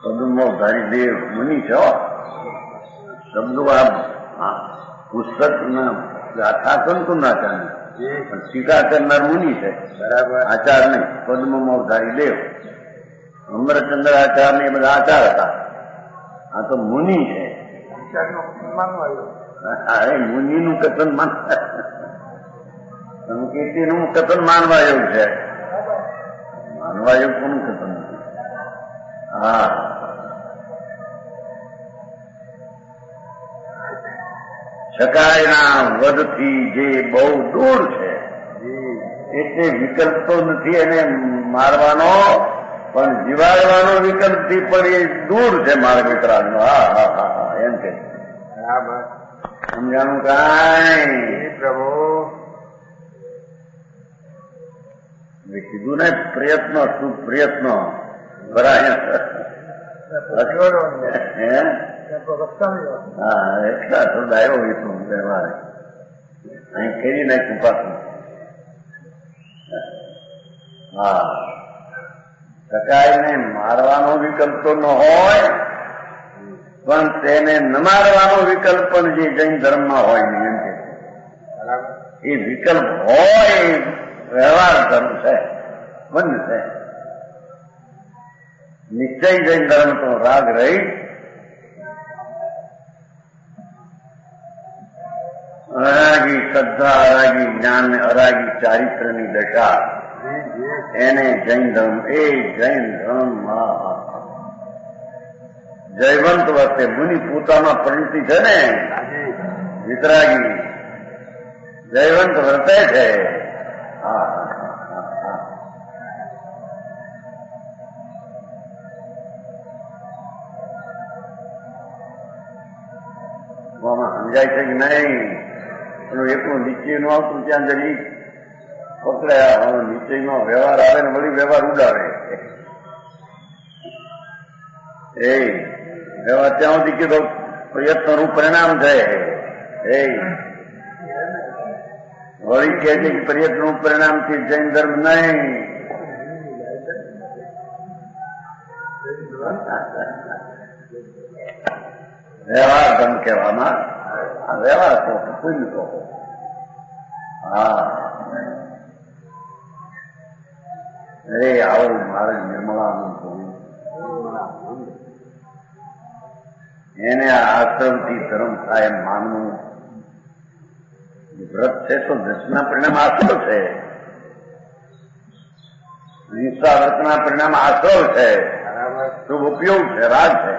પદુમો ધારી દેવ મુનિ છો. શબ્દો આ પુસ્તક ના ગાથા કંકુ ના ચાલે જી પણ સ્વીકાર કરનાર મુનિ છે, બરાબર આચાર નહીં. પદ્મમાં અવતારી દેવ, અમરચંદ્ર આચાર ને એ બધા આચાર હતા. આ તો મુનિ છે. અરે મુનિનું કથન સંકેતીનું કથન માનવા યોગ છે. માનવા યોગ કોનું કથન નથી. હા, શકાયના વધથી જે બહુ દૂર છે, એટલે વિકલ્પ તો નથી એને મારવાનો, પણ જીવાડવાનો વિકલ્પથી પણ એ દૂર છે માર્ગ વિતરાગનો. હા હા હા હા, એમ કે બરાબર સમજાણું કાંઈ? જી પ્રભુ મેં કીધું ને પ્રયત્ન શું પ્રયત્ન કરાય. હે હા, એટલા થોડા આવ્યો હોય તો વ્યવહાર અહીં કરી નાખ્યું પાછું. હા, શકાયને મારવાનો વિકલ્પ તો ન હોય, પણ તેને ન મારવાનો વિકલ્પ પણ જે જૈન ધર્મમાં હોય નહીં. એમ કે બરાબર એ વિકલ્પ હોય વ્યવહાર ધર્મ છે, બંધ છે. નિશ્ચય જૈન ધર્મ તો રાગ રહી અરાગી શ્રદ્ધા, અરાગી જ્ઞાન ને અરાગી ચારિત્રની દશા, જી જી એને જૈન ધર્મ. એ જૈન ધર્મ જયવંત વખતે મુનિ પોતામાં પરિણતિ છે ને, જી વિતરાગી જયવંત વર્તે છે. હા સમજાય છે કે નહીં? એનું એકલું નિશ્ચય નું આવતું ત્યાં જરી પકડાયા. હવે નિશ્ચયનો વ્યવહાર આવે ને વળી વ્યવહાર ઉડાવે. એ વ્યવહાર ત્યાં સુધી કીધો પ્રયત્નનું પરિણામ છે. એ વળી કહે છે કે પ્રયત્નનું પરિણામથી જૈન ધર્મ નહીં. વ્યવહાર ધર્મ કહેવામાં આ વ્યવહાર કહો, પુણ્ય કહો. હા, અરે આવું મારે નિર્મળાનું જોયું. એને આ આશ્રમથી ધર્મ થાય એમ માનવું. વ્રત છે તો દસના પરિણામ આશ્રવ છે. હિંસા વ્રતના પરિણામ આશ્રવ છે, બરાબર શુભ ઉપયોગ છે, રાગ છે.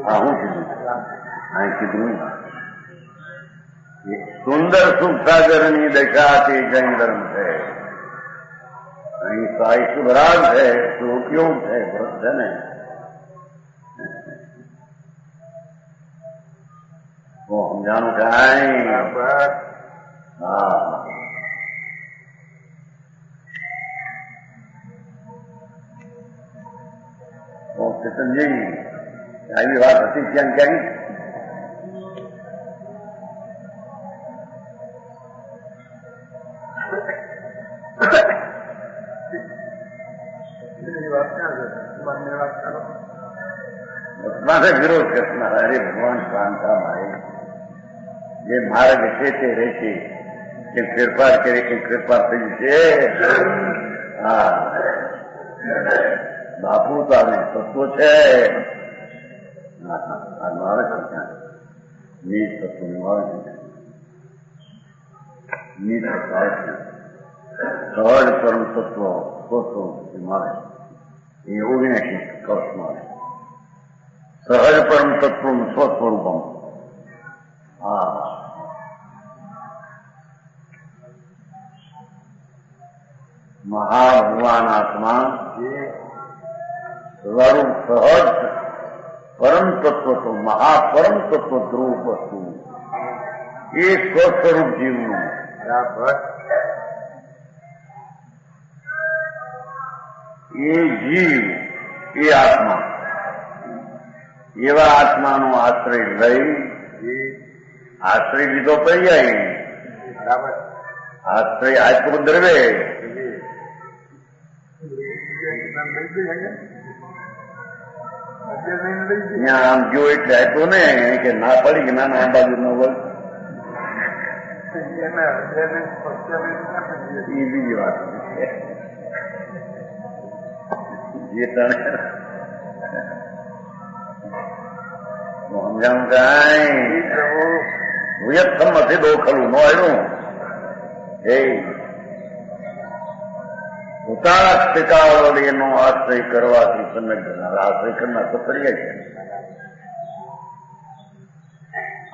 હા, હું કીધું હા કીધું સુંદર સુખ સાગરની દશા તે જૈન ધર્મ છે. અહીં સાઈ શુભ રાગ છે, શુભ ઉપયોગ છે, વ્રત છે ને. સમજાણું કાંઈ? બરાબર હા, ચેતનજી આવી વાત હતી ક્યાં ક્યાંક? મારે વિરોધ કરનાર. અરે ભગવાન શાંતા મારે જે માર્ગ છે તે રહેશે. કે ફેરફાર કરે કે ફેરફાર થઈ છે. હા, બાપુ તો આને તત્વો છે. આવે છે ક્યાં નીચ તત્વનું આવે છે. નીચ તત્વ આવે છે. સહજ પરમ તત્વ સ્વસ્વ મારે એ 79 કૌશમાં સહજ પરમ તત્વનું સ્વસ્વરૂપમ. હા, મહાભગવાન આત્મા સ્વરૂપ સહજ પરમ તત્વ તો મહાપરમ તત્વ ધ્રુવ વસ્તુ એ સ્વસ્વરૂપ જીવનું. બરાબર એ જીવ એ આત્મા એવા આત્માનો આશ્રય લઈ આશ્રય લીધો પર્યાય. બરાબર આશ્રય આત્મ દ્રવે ત્યાં આમ જો એટલે આપ્યો ને કે ના પડી કે ના આ બાજુ ન વળ એ બીજી વાત જે તને સમજાવું કાંઈ નથી દોખલું નો આવ્યું એ ઉતાર પિતાવળ એનો આશ્રય કરવાથી સન્નદ્ધ આશ્રય કરનાર તો કરી છે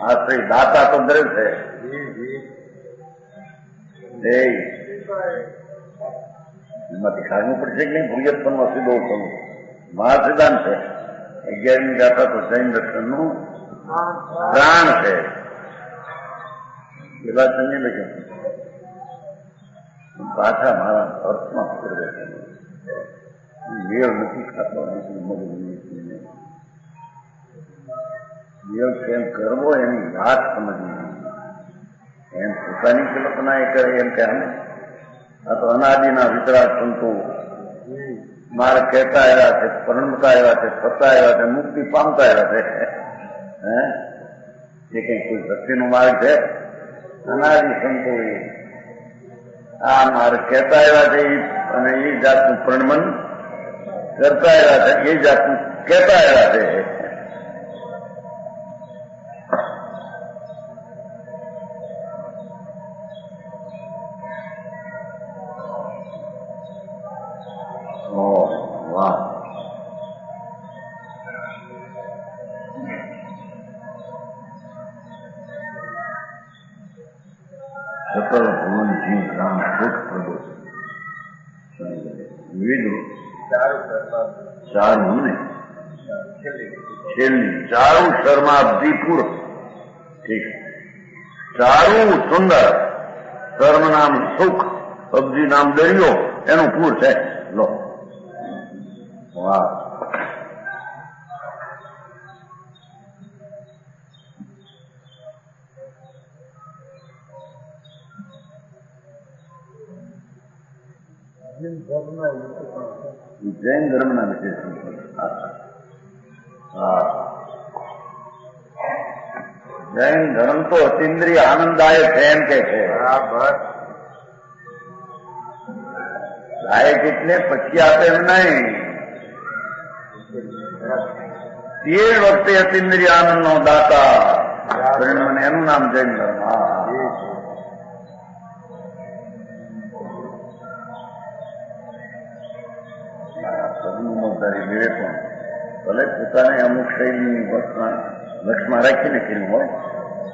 આશ્રય દાતા તો દરેક છે એમાંથી કાઢવું પડશે કે નહીં ભૂયત્તમાં સીધો કરવું મહા સિદ્ધાંત છે 11મી ગાથા તો જૈન દર્શનનું પ્રાણ છે એ વાત સમજી લેજો પાછા મારા અર્થમાં પૂર્વે મેળ નથી ખાતો મેળ કેમ કરવો એની વાત સમજવી એમ પોતાની કલ્પના એ કરે એમ કે આ તો અનાદિના વિતરાગ સંતો મારે કહેતા આવ્યા છે પરણતા આવ્યા છે થતા આવ્યા છે મુક્તિ પામતા આવ્યા છે એ કઈ કોઈ ભક્તિનો માર્ગ છે અનાદિ સંતો આ મારે કહેતા આવ્યા છે અને એ જાતનું પ્રણમન કરતા આવ્યા છે એ જાતનું કહેતા આવ્યા છે સકલ ભુવન જીવ રામ સુખ પ્રભુ વિવિધ ચારું ને છેલ્લી ચારું શર્માબ્દીપુર ઠીક ચારું સુંદર શર્મ નામ સુખ અબ્દી નામ દરિયો એનું પૂર છે લો વાહ જૈન ધર્મના વિશેષ જૈન ધર્મ તો અતિન્દ્રિય આનંદદાયક છે એમ કે છે દાયક એટલે પછી આપે એમ નહીં એ વખતે અતિન્દ્રિય આનંદ નો દાતા એનું નામ જૈન ધર્મ વિવેક ભલે પોતાને અમુક શૈલીની લક્ષમાં રાખીને કર્યું હોય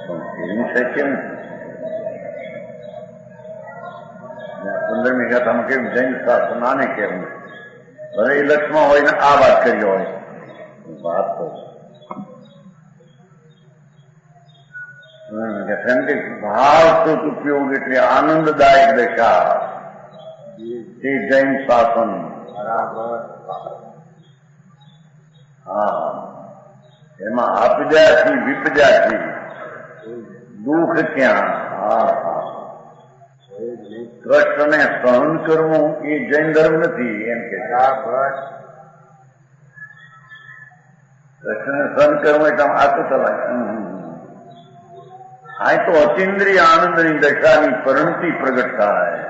પણ એવું શક્ય નથી 15મી ગાથામાં કેવું જૈન શાસ્ત્ર નાને કેવું ભલે એ લક્ષમાં હોય ને આ વાત કરી હોય વાત તો ભાવ તો ઉપયોગ એટલે આનંદદાયક દશા તે જૈન શાસન હા એમાં આપજાથી વિપજાથી દુઃખ ક્યાં કષ્ટને સહન કરવું એ જૈન ધર્મ નથી એમ કે કષ્ટને સહન કરવું એટલે આ તો ચલાય આ તો અતિન્દ્રિય આનંદની દશાની પરિણતિ પ્રગટ થાય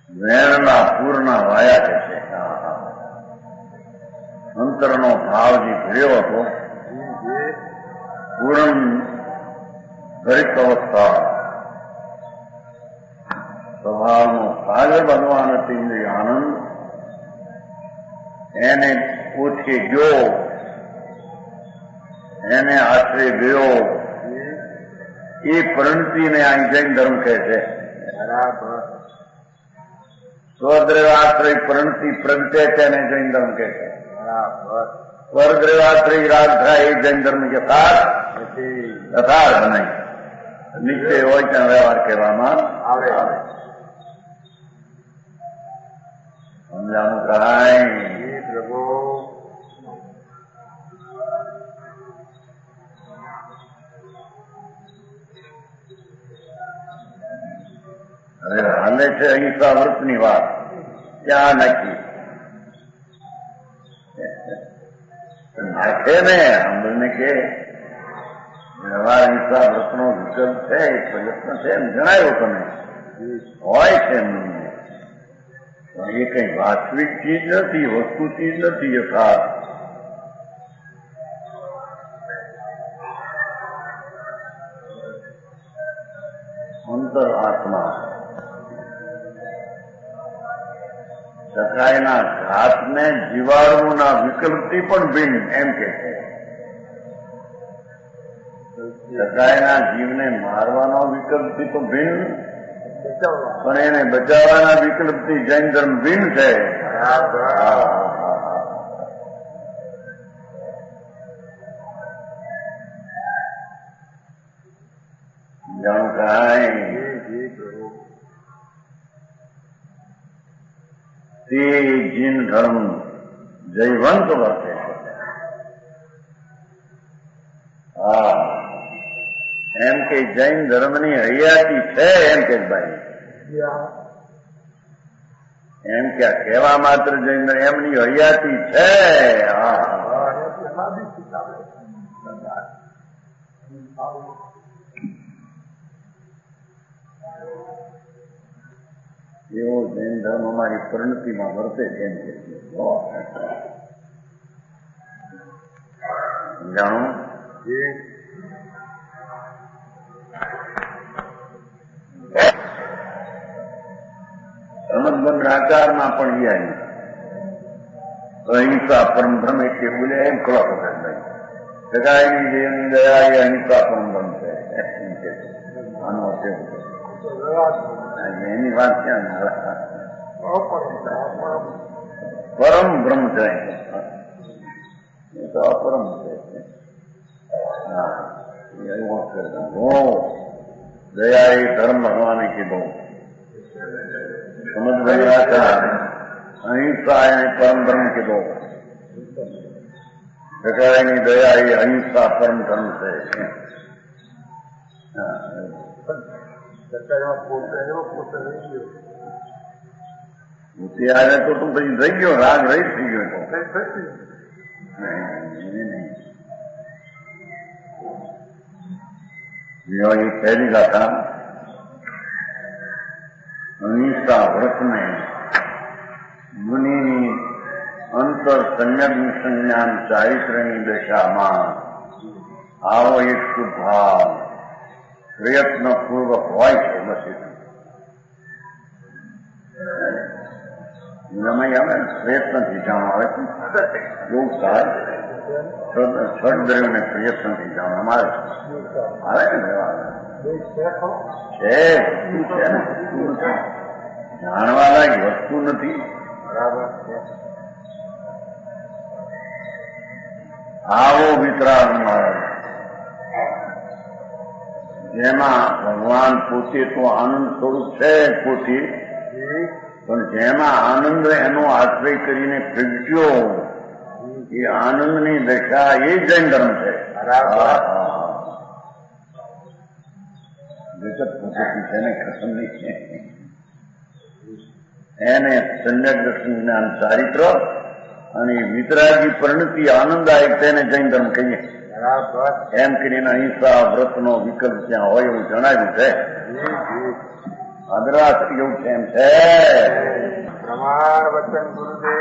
વેણના પૂરના વાયા કે છે અંતરનો ભાવ જે ભર્યો હતો પૂર્ણ દરેક અવસ્થા સ્વભાવનો સાગર ભગવાન અતિન્દ્રિય આનંદ એને પૂછે ગયો એને આશ્રય ગયો એ પરિણતિને આ જૈન ધર્મ કહે છે સ્વદ્રવાશ્રય પરિણતિ પ્રગટે તેને જૈન ધર્મ કહે છે સ્વર્દ્રવાશ્રય રાગ થાય એ જૈન ધર્મ યથાર્થ નહીં નિશ્ચય હોય ત્યાં વ્યવહાર કહેવામાં આવે સમજાનું કાંઈ પ્રભુ માંડે છે અહિંસા વ્રતની વાત, ત્યાં નાખી નાખે ને અમને કે વ્યવહાર અહિંસા વ્રતનો વિકલ્પ છે, પ્રયત્ન છે એમ જણાયો તમે, હોય છે એમની. પણ એ કઈ વાસ્તવિક ચીજ નથી, વસ્તુ ચીજ નથી. યથાર્થ અંતર આત્મા સકાયના ઘાતને જીવાડવુંના વિકલ્પથી પણ ભિન્ન એમ કે છે. સકાયના જીવને મારવાનો વિકલ્પથી તો ભિન્ન, પણ એને બચાવવાના વિકલ્પથી જૈન ધર્મ ભિન્ન છે. જાણું કાંઈ તે જીન ધર્મ જયવંત વર્તે છે. હા, એમ કે જૈન ધર્મની હયાતી છે એમ કે ભાઈ, એમ કે કહેવા માત્ર જૈન એમની હયાતી છે. એવો જૈન ધર્મ અમારી પરિણતિમાં વર્તે છે એમ કે જાણું. સમજબંધ આચારમાં પણ અહિંસા પરમ ધર્મ એટલે બોલે એમ ખરો ભાઈ, સગાઈની દેવની દયા એ અહિંસા પરમ ધર્મ છે. આનો એની વાત ક્યાં પરમ બ્રહ્મ છે, એ તો અપરમ છે. દયા એ ધર્મ ભગવાને કીધો. સમજ ગયા હતા. અહિંસા એને પરમ ધર્મ કીધો. સગાઈની દયા એ અહિંસા પરમ ધર્મ છે. ત્યારે તો તું પછી થઈ ગયો, રાગ રહી થઈ ગયો. એ પહેલી ગાથા અહિંસા વ્રતને મુનિની અંતર સંયમ સંજ્ઞાન ચારિત્ર્યની દશામાં આવો એક શુભાવ પ્રયત્ન પૂર્વક હોય છે. બસ આવે ને પ્રયત્નથી જાણ આવે છે. બહુ સારું છઠ દ્રવ્યને પ્રયત્નથી જાણ અમારે આવે ને છે. જાણવા લાયક વસ્તુ નથી. બરાબર છે. આવો વિતરાગ માર્ગ જેમાં ભગવાન પોતે તો આનંદ સ્વરૂપ છે પોતે, પણ જેમાં આનંદ એનો આશ્રય કરીને પ્રગટ્યો એ આનંદની દશા એ જૈન ધર્મ છે. જગત પદ્ધતિ છે ને ખસમની છે, એને સમ્યક દર્શન જ્ઞાન ચારિત્ર અને વિતરાગી પરિણતિ આનંદાયક તેને જૈન ધર્મ કહીએ. એમ કરીને અહિંસા વ્રતનો વિકલ્પ ત્યાં હોય એવું જણાવ્યું છે. અદરાશ એવું છે એમ છે. પ્રમાણ વચન ગુરુદેવ